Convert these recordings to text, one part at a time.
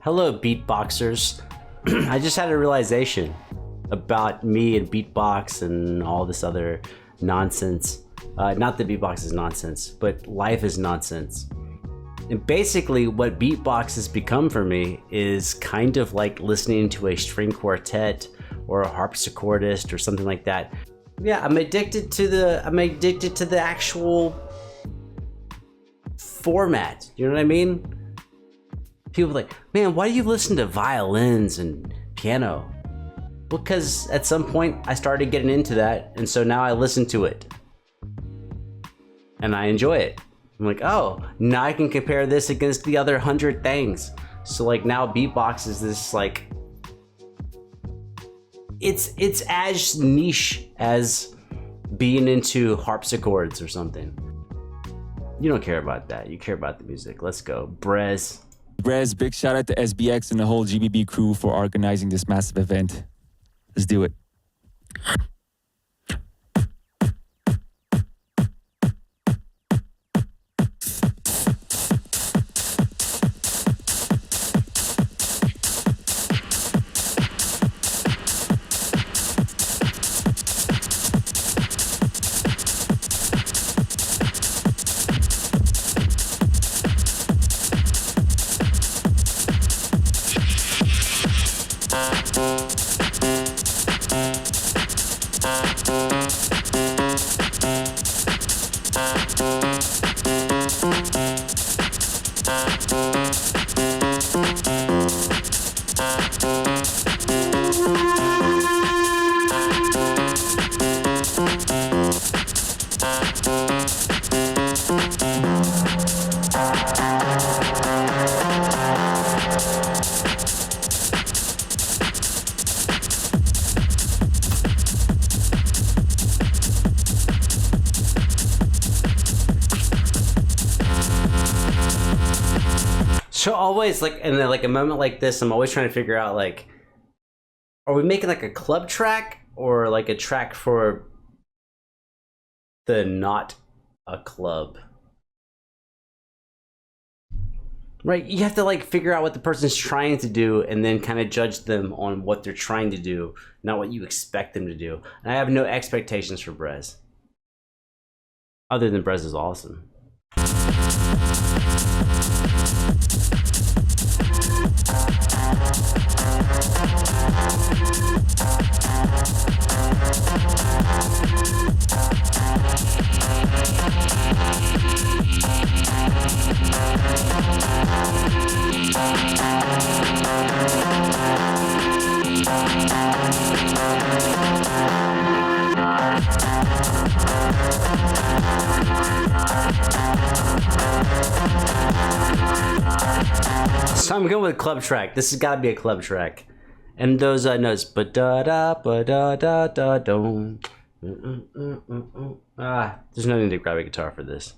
Hello, beatboxers. I just had a realization about me and beatbox and all this other nonsense. Not that beatbox is nonsense, but life is nonsense. And basically what beatbox has become for me is kind of like listening to a string quartet or a harpsichordist or something like that. Yeah, I'm addicted to the actual format. You know what I mean? People are like, man, why do you listen to violins and piano? Well, because at some point I started getting into that, and so now I listen to it. And I enjoy it. I'm like, oh, now I can compare this against the other 100 things. So like now beatbox is this like, it's as niche as being into harpsichords or something. You don't care about that. You care about the music. Let's go. BreZ. BreZ, big shout out to SBX and the whole GBB crew for organizing this massive event. Let's do it. So always like in like a moment like this, I'm always trying to figure out like, are we making like a club track or like a track for the not a club? Right, you have to like figure out what the person's trying to do and then kind of judge them on what they're trying to do, not what you expect them to do. And I have no expectations for BreZ. Other than BreZ is awesome. So I'm going with club track. This has got to be a club track. And those notes, ba da da ba da da da dum. There's no need to grab a guitar for this.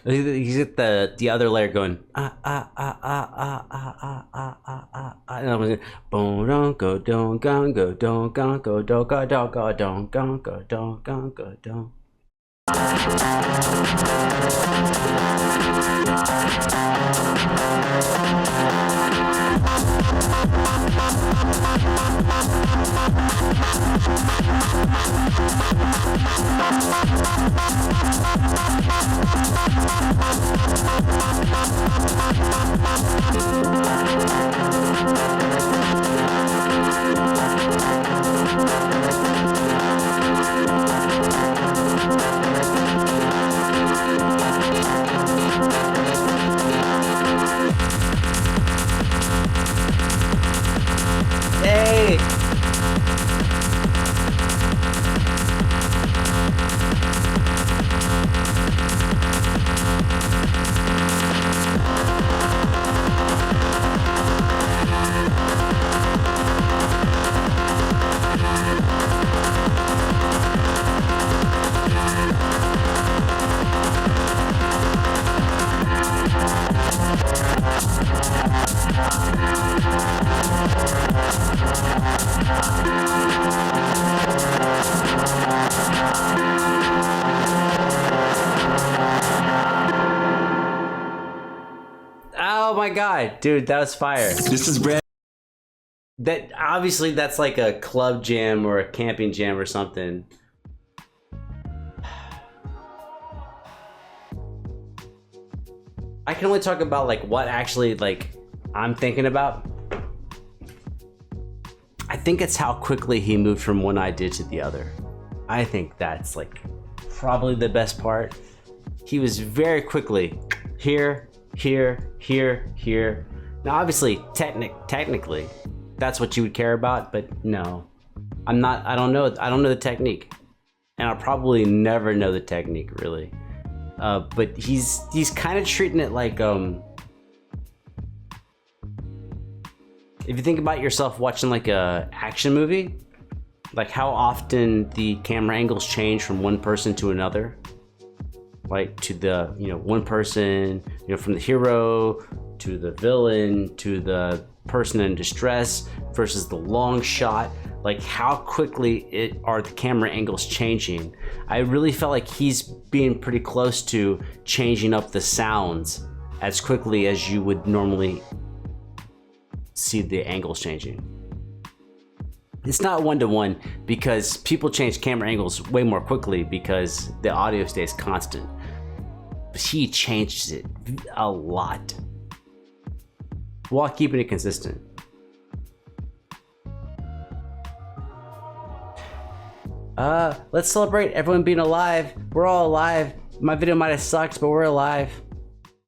You get the other layer going and I was boom don't go don't go don't go go don't go don't go don't go don't go don't. Hey! god, dude, that was fire. This is BreZ. That obviously that's like a club jam or a camping jam or something. I can only talk about like what actually like I'm thinking about. I think it's how quickly he moved from one idea to the other. I think that's like probably the best part. He was very quickly here, here, here, here. Now obviously technically that's what you would care about, but no. I don't know the technique. And I'll probably never know the technique really. But he's kind of treating it like if you think about yourself watching like a action movie, like how often the camera angles change from one person to another, like to the one person, from the hero to the villain to the person in distress versus the long shot, like how quickly are the camera angles changing. I really felt like he's being pretty close to changing up the sounds as quickly as you would normally see the angles changing. It's not one-to-one because people change camera angles way more quickly because the audio stays constant. But he changes it a lot while keeping it consistent. Let's celebrate everyone being alive. We're all alive. My video might have sucked, but we're alive.